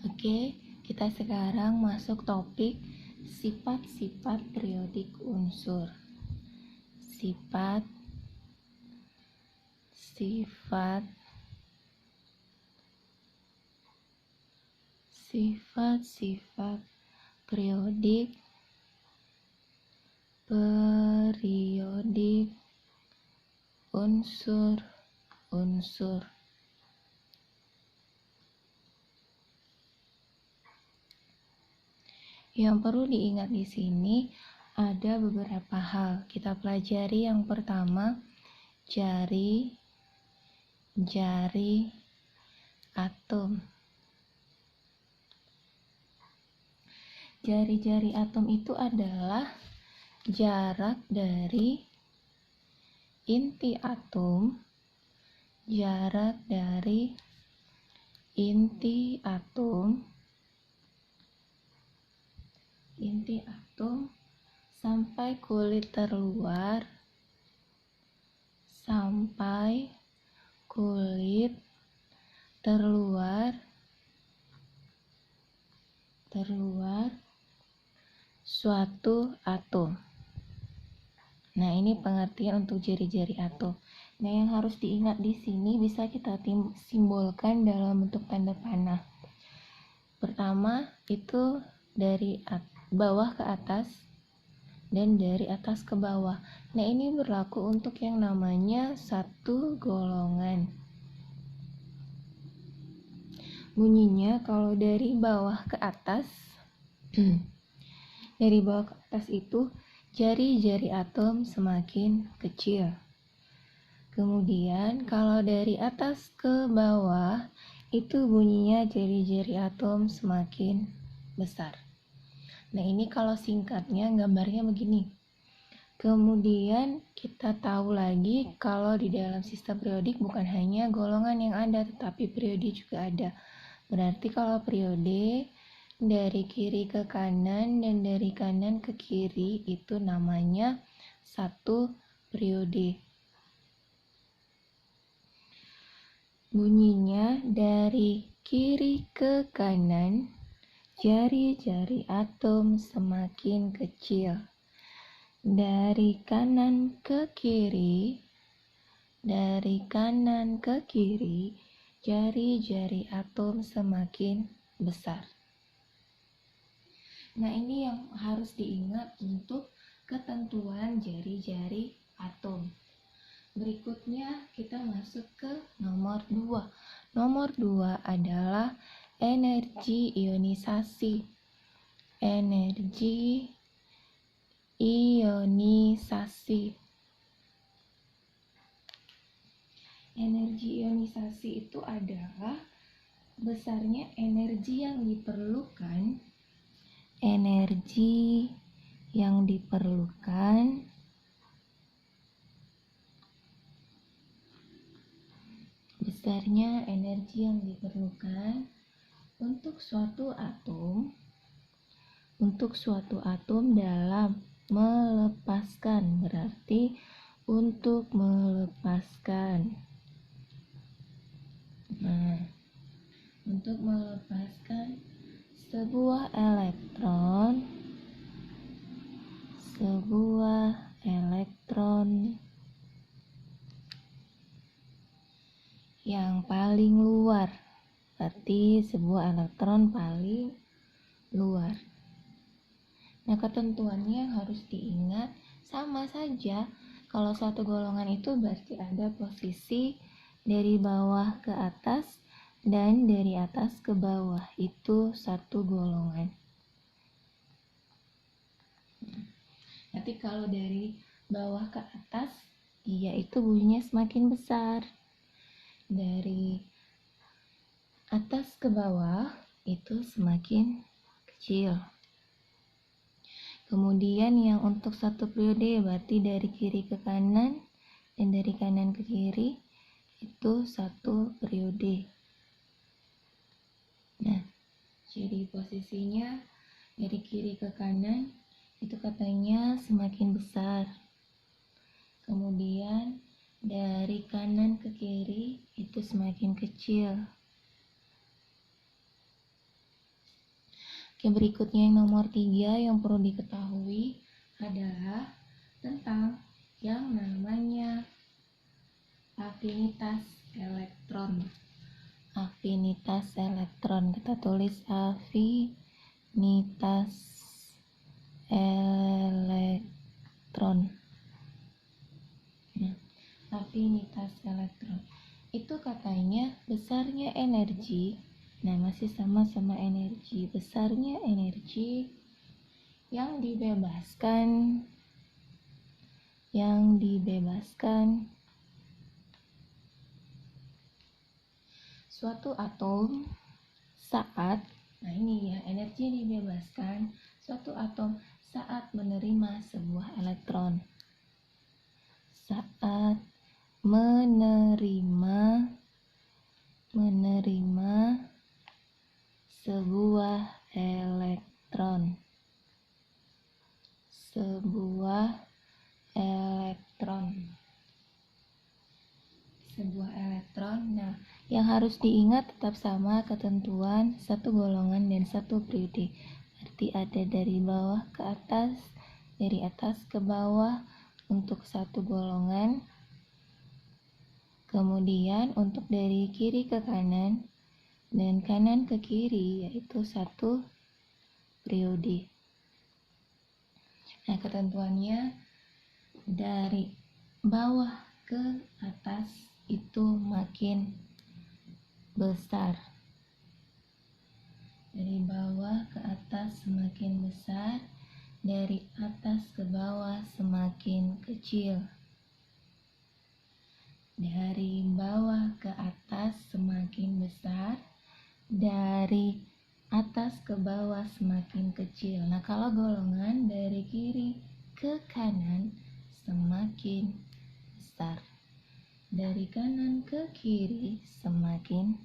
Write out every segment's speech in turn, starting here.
Oke, kita sekarang masuk topik sifat-sifat periodik unsur. Sifat-sifat periodik unsur. Yang perlu diingat di sini ada beberapa hal. Kita pelajari yang pertama, jari atom. Jari-jari atom itu adalah jarak dari inti atom, inti atom sampai kulit terluar, suatu atom. Nah, ini pengertian untuk jari-jari atom. Nah, yang harus diingat di sini bisa kita simbolkan dalam bentuk tanda panah. Pertama, itu dari bawah ke atas dan dari atas ke bawah. Nah, ini berlaku untuk yang namanya satu golongan. Bunyinya kalau dari bawah ke atas itu jari-jari atom semakin kecil. Kemudian kalau dari atas ke bawah itu bunyinya jari-jari atom semakin besar. Nah, ini kalau singkatnya gambarnya begini. Kemudian kita tahu lagi kalau di dalam sistem periodik bukan hanya golongan yang ada, tetapi periode juga ada. Berarti kalau periode dari kiri ke kanan dan dari kanan ke kiri itu namanya satu periode. Bunyinya dari kiri ke kanan, jari-jari atom semakin kecil. Dari kanan ke kiri, jari-jari atom semakin besar. Nah, ini yang harus diingat untuk ketentuan jari-jari atom. Berikutnya kita masuk ke nomor 2. Nomor 2 adalah energi ionisasi. Energi ionisasi itu adalah besarnya energi yang diperlukan untuk suatu atom dalam melepaskan, berarti untuk melepaskan. Nah, untuk melepaskan sebuah elektron yang paling luar, berarti sebuah elektron paling luar. Nah, ketentuannya harus diingat sama saja. Kalau satu golongan itu berarti ada posisi dari bawah ke atas dan dari atas ke bawah, itu satu golongan. Nanti kalau dari bawah ke atas, dia itu bunyinya semakin besar. Dari atas ke bawah itu semakin kecil. Kemudian yang untuk satu periode berarti dari kiri ke kanan dan dari kanan ke kiri itu satu periode. Nah, jadi posisinya dari kiri ke kanan itu katanya semakin besar. Kemudian dari kanan ke kiri itu semakin kecil. Yang berikutnya yang nomor 3 yang perlu diketahui adalah tentang yang namanya afinitas elektron. Afinitas elektron, kita tulis afinitas elektron. Nah, afinitas elektron itu katanya besarnya energi, nah masih sama-sama energi, besarnya energi yang dibebaskan suatu atom saat, nah ini ya, energi yang dibebaskan suatu atom saat menerima sebuah elektron. Saat menerima sebuah elektron. Nah, yang harus diingat tetap sama ketentuan satu golongan dan satu periode. Berarti ada dari bawah ke atas, dari atas ke bawah untuk satu golongan. Kemudian untuk dari kiri ke kanan dan kanan ke kiri, yaitu satu periode. Nah, ketentuannya dari bawah ke atas itu makin besar. Dari bawah ke atas semakin besar, dari atas ke bawah semakin kecil. Dari bawah ke atas semakin besar, dari atas ke bawah semakin kecil. Nah, kalau golongan dari kiri ke kanan semakin besar, dari kanan ke kiri semakin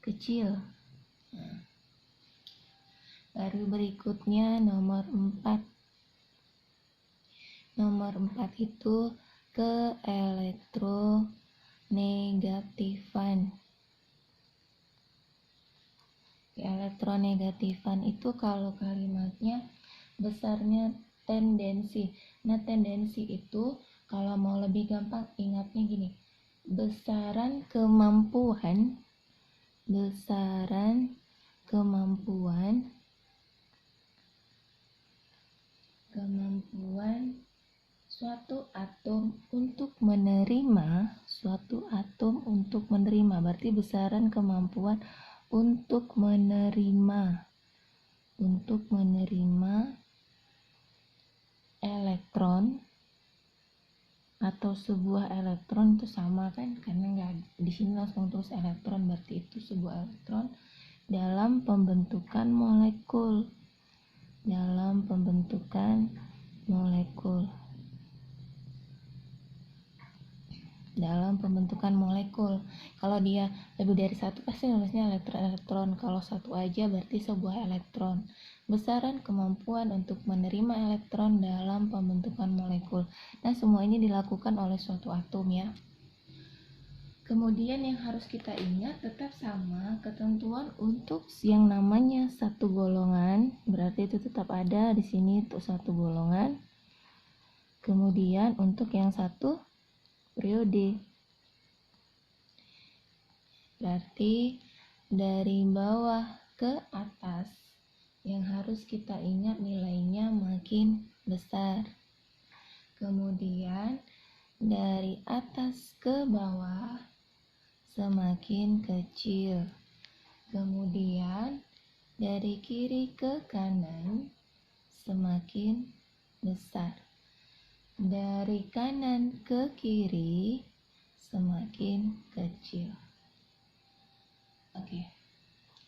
kecil. Nah, baru berikutnya nomor 4. Nomor 4 itu keelektronegatifan. Keelektronegatifan itu kalau kalimatnya besarnya tendensi. Nah, tendensi itu kalau mau lebih gampang ingatnya gini. Besaran kemampuan suatu atom untuk menerima, berarti besaran kemampuan untuk menerima elektron atau sebuah elektron, itu sama kan, karena nggak di sini langsung terus elektron, berarti itu sebuah elektron dalam pembentukan molekul. Kalau dia lebih dari satu pasti nulisnya elektron. Kalau satu aja berarti sebuah elektron. Besaran kemampuan untuk menerima elektron dalam pembentukan molekul. Nah, semua ini dilakukan oleh suatu atom ya. Kemudian yang harus kita ingat tetap sama ketentuan untuk yang namanya satu golongan, berarti itu tetap ada di sini untuk satu golongan. Kemudian untuk yang satu periode, berarti dari bawah ke atas yang harus kita ingat nilainya makin besar. Kemudian dari atas ke bawah semakin kecil. Kemudian dari kiri ke kanan semakin besar. Dari kanan ke kiri semakin kecil. Oke.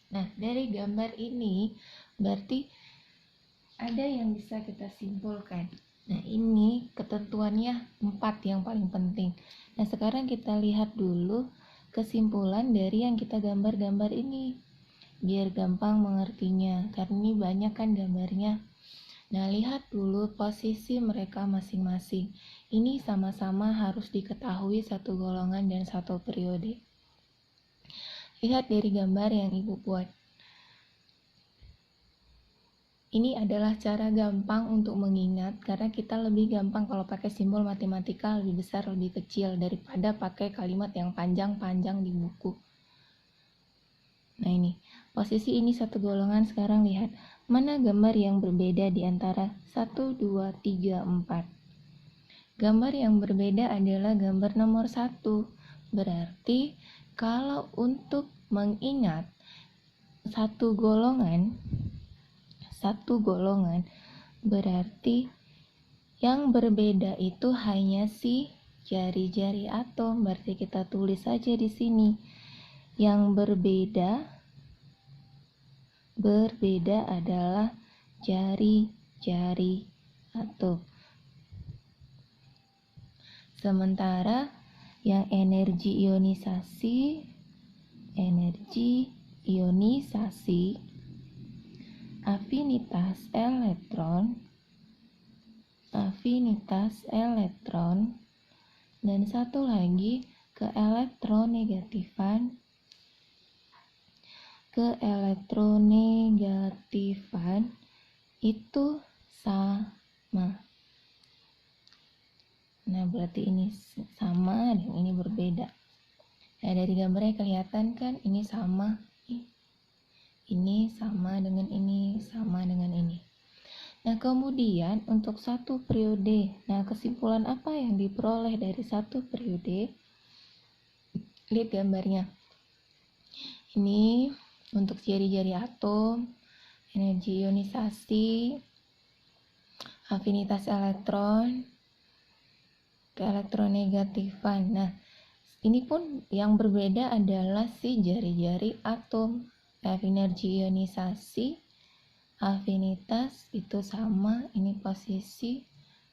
Nah, dari gambar ini berarti ada yang bisa kita simpulkan. Nah, ini ketentuannya 4 yang paling penting. Nah, sekarang kita lihat dulu kesimpulan dari yang kita gambar-gambar ini biar gampang mengertinya, karena ini banyak kan gambarnya. Nah, lihat dulu posisi mereka masing-masing. Ini sama-sama harus diketahui satu golongan dan satu periode. Lihat dari gambar yang Ibu buat. Ini adalah cara gampang untuk mengingat karena kita lebih gampang kalau pakai simbol matematika lebih besar lebih kecil daripada pakai kalimat yang panjang-panjang di buku. Nah ini, posisi ini satu golongan. Sekarang lihat, mana gambar yang berbeda di antara 1, 2, 3, 4. Gambar yang berbeda adalah gambar nomor 1. Berarti kalau untuk mengingat satu golongan berarti yang berbeda itu hanya si jari-jari atom. Berarti kita tulis saja di sini. Yang berbeda adalah jari-jari atom. Sementara yang energi ionisasi, afinitas elektron, dan satu lagi keelektronegativan itu sama. Nah, berarti ini sama dan ini berbeda. Nah, dari gambarnya kelihatan kan ini sama. Ini sama dengan ini, sama dengan ini. Nah, kemudian untuk satu periode. Nah, kesimpulan apa yang diperoleh dari satu periode? Lihat gambarnya. Ini untuk jari-jari atom, energi ionisasi, afinitas elektron, keelektronegatifan. Nah, ini pun yang berbeda adalah si jari-jari atom. Energi ionisasi, afinitas itu sama, ini posisi,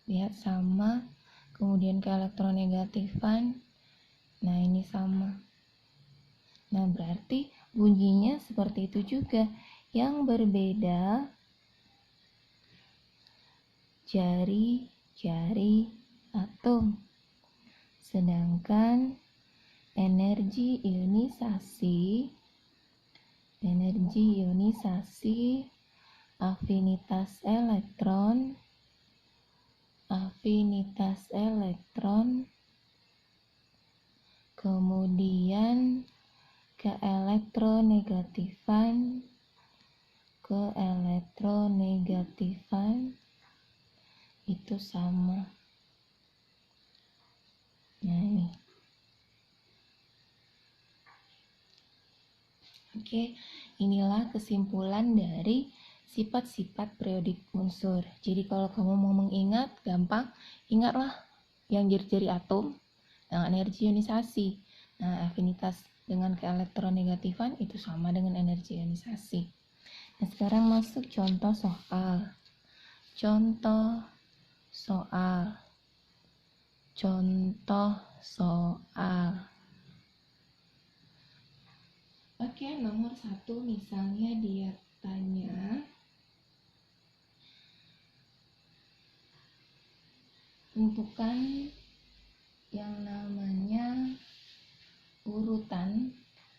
lihat sama. Kemudian keelektronegatifan, nah ini sama. Nah, berarti bunyinya seperti itu juga. Yang berbeda jari-jari atom. Sedangkan energi ionisasi, afinitas elektron, kemudian keelektronegatifan itu sama. Nah, ini. Oke, inilah kesimpulan dari sifat-sifat periodik unsur. Jadi kalau kamu mau mengingat, gampang, ingatlah yang jari-jari atom dengan energi ionisasi. Nah, afinitas dengan keelektronegatifan itu sama dengan energi ionisasi. Nah, sekarang masuk contoh soal. Oke, nomor 1 misalnya dia tanya tentukan yang namanya urutan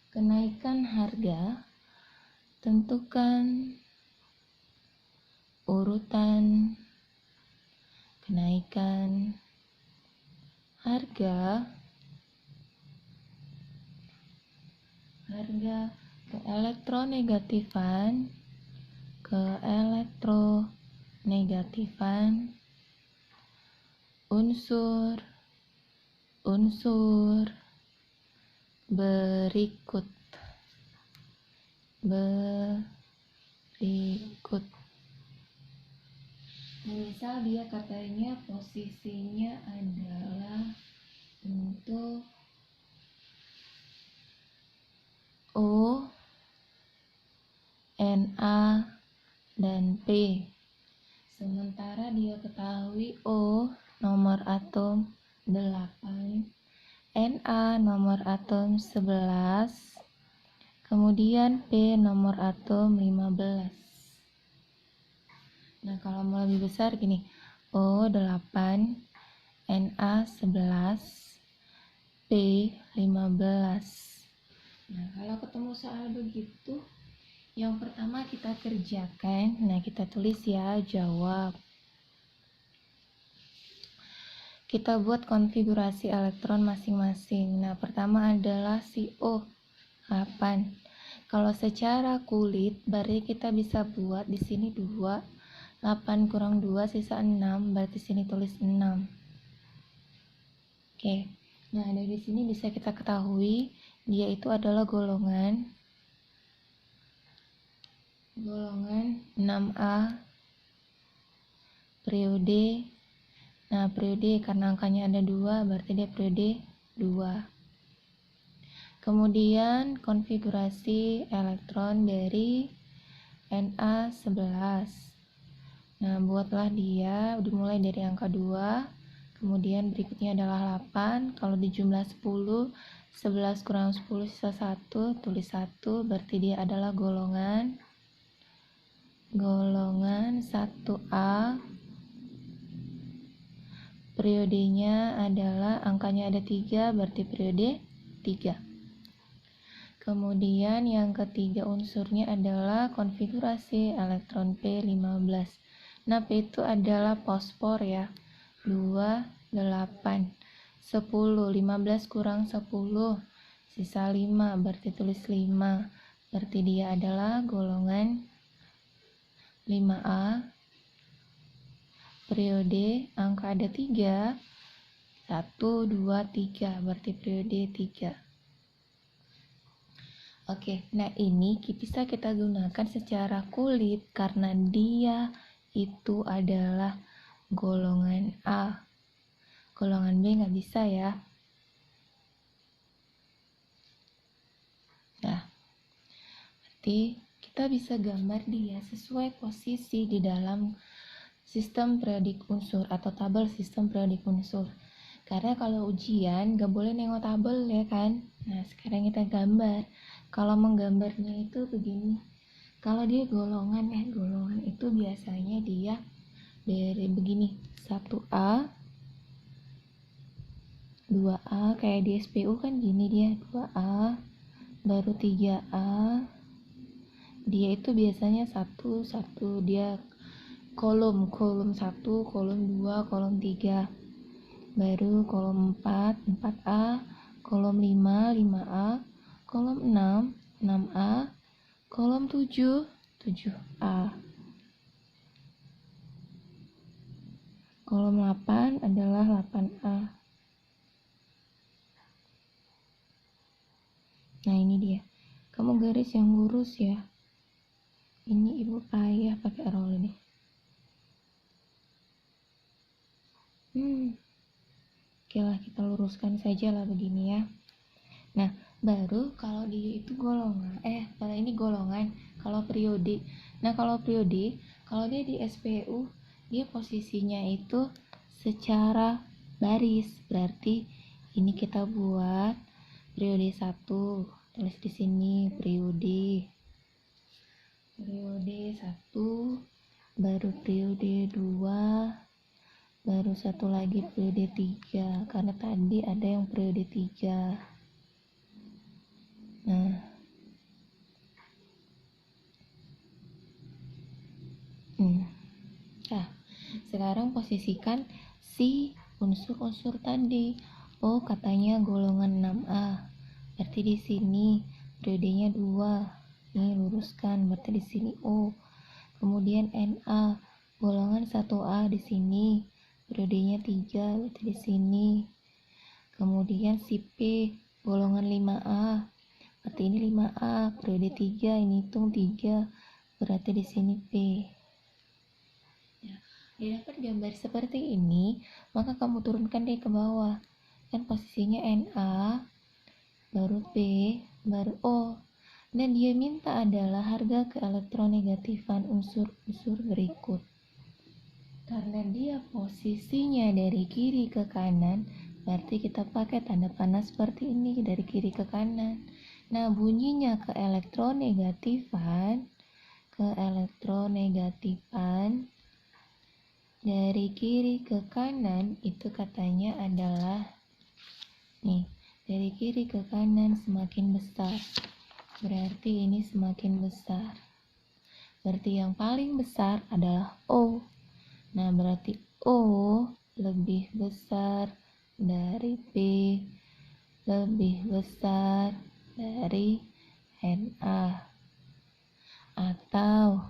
kenaikan harga. Tentukan urutan kenaikan harga keelektronegatifan unsur berikut. Misal dia katanya posisinya adalah untuk O, Na, dan P. Sementara dia ketahui O nomor atom 8, Na nomor atom 11, kemudian P nomor atom 15. Nah, kalau mau lebih besar gini, O 8, Na 11, P 15. Nah, kalau ketemu soal begitu, Yang pertama kita kerjakan. Nah, kita tulis ya, jawab. Kita buat konfigurasi elektron masing-masing. Nah, pertama adalah CO 8. Kalau secara kulit, berarti kita bisa buat di sini 2. 8 kurang 2 sisa 6, berarti sini tulis 6. Oke. Nah, dari sini bisa kita ketahui dia itu adalah golongan 6A periode. Nah, periode karena angkanya ada 2, berarti dia periode 2. Kemudian konfigurasi elektron dari Na11. Nah, buatlah dia dimulai dari angka 2, kemudian berikutnya adalah 8. Kalau dijumlah 10, 11 kurang 10 sisa 1, tulis 1, berarti dia adalah golongan 1A. Periodenya adalah angkanya ada 3, berarti periode 3. Kemudian yang ketiga unsurnya adalah konfigurasi elektron P15. Nah, P itu adalah fosfor ya. 2, 8, 10, 15 kurang 10, sisa 5, berarti tulis 5. Berarti dia adalah golongan 5A. Periode angka ada 3, 1, 2, 3, berarti periode 3. Oke, nah ini bisa kita gunakan secara kulit karena dia itu adalah golongan A. Golongan B nggak bisa ya. Nah, berarti kita bisa gambar dia sesuai posisi di dalam sistem periodik unsur atau tabel sistem periodik unsur. Karena kalau ujian nggak boleh nengok tabel ya kan. Nah, sekarang kita gambar. Kalau menggambarnya itu begini. Kalau dia golongan itu biasanya dia dari begini, 1A, 2A, kayak di SPU kan gini dia, 2A, baru 3A. Dia itu biasanya 1, dia kolom 1, kolom 2, kolom 3. Baru kolom 4, 4A, kolom 5, 5A, kolom 6, 6A, kolom 7, 7A. Kolom 8 adalah 8A. Nah, ini dia. Kamu garis yang lurus ya. Ini ibu payah pakai roll ini. Oke lah, kita luruskan saja lah begini ya. Nah, baru kalau dia itu golongan, kalau ini golongan, kalau periode. Nah, kalau periode, kalau dia di SPU, dia posisinya itu secara baris. Berarti ini kita buat periode 1. Tulis di sini periode 1, baru periode 2, baru satu lagi periode 3, karena tadi ada yang periode 3. Nah, sekarang posisikan si unsur-unsur tadi. Oh, katanya golongan 6A. Berarti di sini periodenya 2. Ini luruskan, berarti di sini O. Kemudian Na, golongan 1A di sini. Periodenya 3, berarti di sini. Kemudian si P, golongan 5A. Berarti ini 5A, periode 3, ini hitung 3, berarti di sini P. Nah, didapat gambar seperti ini, maka kamu turunkan deh ke bawah. Kan posisinya Na, baru P, baru O. Dan dia minta adalah harga keelektronegatifan unsur-unsur berikut. Karena dia posisinya dari kiri ke kanan, berarti kita pakai tanda panah seperti ini, dari kiri ke kanan. Nah, bunyinya keelektronegatifan dari kiri ke kanan itu katanya adalah nih, dari kiri ke kanan semakin besar. berarti ini semakin besar. Berarti yang paling besar adalah O. Nah, berarti O lebih besar dari P, lebih besar dari Na. Atau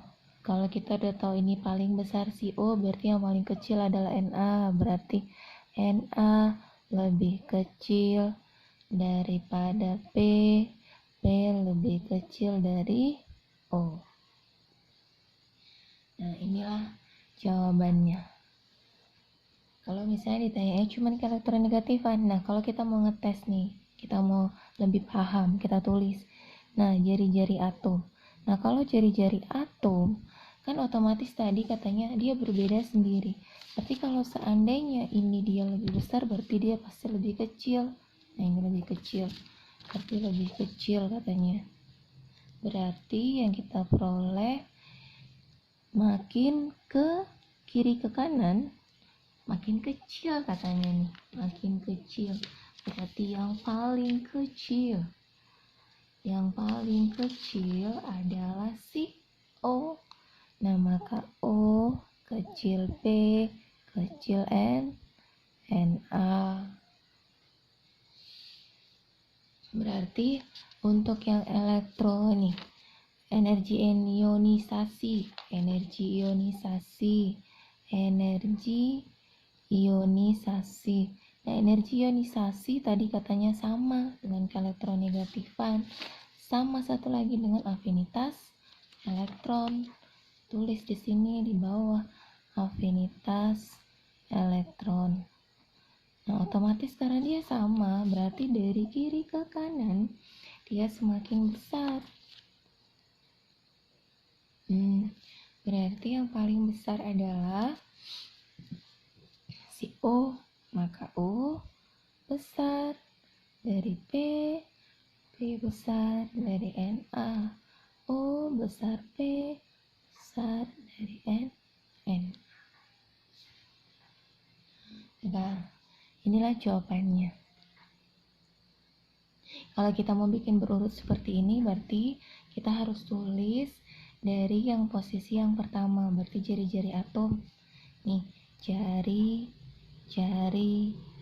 kalau kita udah tahu ini paling besar si O, berarti yang paling kecil adalah Na. Berarti Na lebih kecil daripada P lebih kecil dari O. Nah, inilah jawabannya. Kalau misalnya ditanya cuman ke elektronegatifan, nah kalau kita mau ngetes nih, kita mau lebih paham, kita tulis. Nah, jari-jari atom. Nah, kalau jari-jari atom, kan otomatis tadi katanya dia berbeda sendiri. Berarti kalau seandainya ini dia lebih besar, berarti dia pasti lebih kecil. Nah, ini lebih kecil. Berarti lebih kecil katanya. Berarti yang kita peroleh makin ke kiri ke kanan makin kecil katanya nih, makin kecil. Berarti yang paling kecil adalah si O. Nah, maka O kecil P kecil Na. Berarti untuk yang elektron nih, energi ionisasi Nah, energi ionisasi tadi katanya sama dengan elektronegatifan, sama satu lagi dengan afinitas elektron. Tulis di sini di bawah afinitas elektron. Nah, otomatis karena dia sama, berarti dari kiri ke kanan dia semakin besar. Berarti yang paling besar adalah si O, maka O besar dari P besar dari Na, O besar P besar dari N. Nah, inilah jawabannya. Kalau kita mau bikin berurut seperti ini, berarti kita harus tulis dari yang posisi yang pertama, berarti jari-jari atom. Nih, jari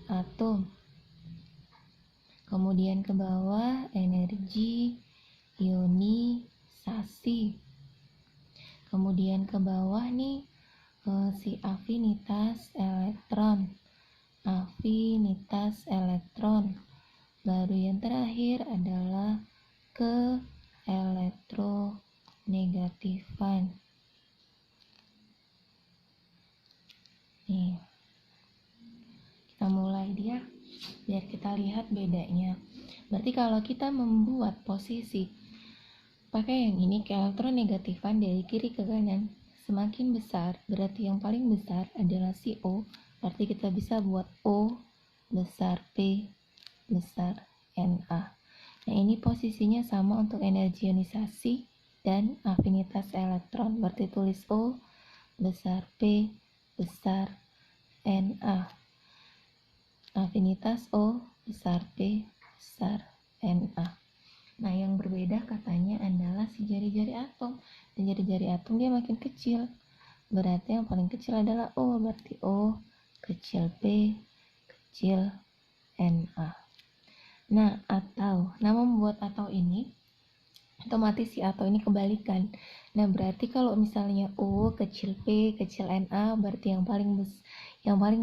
atom. Kemudian ke bawah energi ionisasi. Kemudian ke bawah nih si afinitas elektron. Baru yang terakhir adalah ke elektronegatifan. Nih, kita mulai dia biar kita lihat bedanya. Berarti kalau kita membuat posisi pakai yang ini ke elektronegatifan dari kiri ke kanan semakin besar, berarti yang paling besar adalah si O. Berarti kita bisa buat O besar P besar Na. Nah, ini posisinya sama untuk energi ionisasi dan afinitas elektron. Berarti tulis O besar P besar Na. Afinitas O besar P besar Na. Nah, yang berbeda katanya adalah si jari-jari atom. Dan jari-jari atom dia makin kecil. Berarti yang paling kecil adalah O. Berarti O kecil P kecil Na. Nah, membuat atau ini otomatis si atau ini kebalikan. Nah, berarti kalau misalnya O kecil P kecil Na, berarti yang paling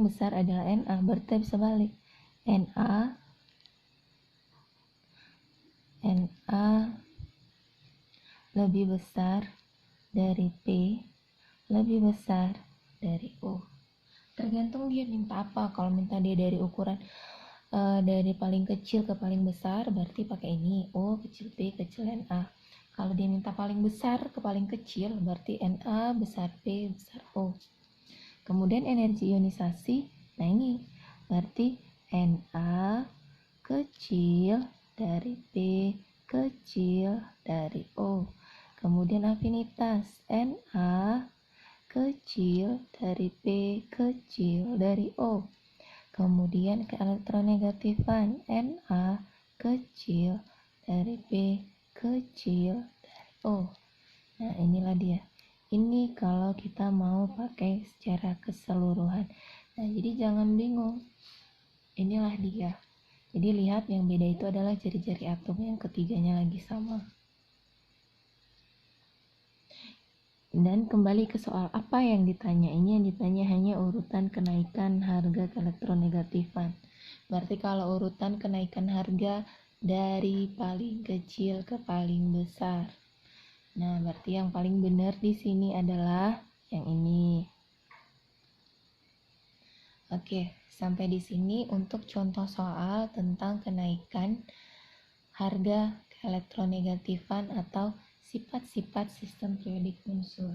besar adalah Na. Berarti bisa balik. Na lebih besar dari P lebih besar dari O. Tergantung dia minta apa. Kalau minta dia dari ukuran dari paling kecil ke paling besar, berarti pakai ini O kecil P kecil Na. Kalau dia minta paling besar ke paling kecil, berarti Na besar P besar O. Kemudian energi ionisasi, nah ini berarti Na kecil dari P kecil dari O. Kemudian afinitas Na kecil dari P kecil dari O. Kemudian ke elektronegatifan Na kecil dari P kecil Nah, inilah dia. Ini kalau kita mau pakai secara keseluruhan. Nah, jadi jangan bingung. Inilah dia. Jadi lihat yang beda itu adalah jari-jari atom, yang ketiganya lagi sama. Dan kembali ke soal apa yang ditanya. Ini yang ditanya hanya urutan kenaikan harga elektronegatifan. Berarti kalau urutan kenaikan harga dari paling kecil ke paling besar. Nah, berarti yang paling benar di sini adalah yang ini. Oke, sampai di sini untuk contoh soal tentang kenaikan harga elektronegatifan atau sifat-sifat sistem periodik unsur.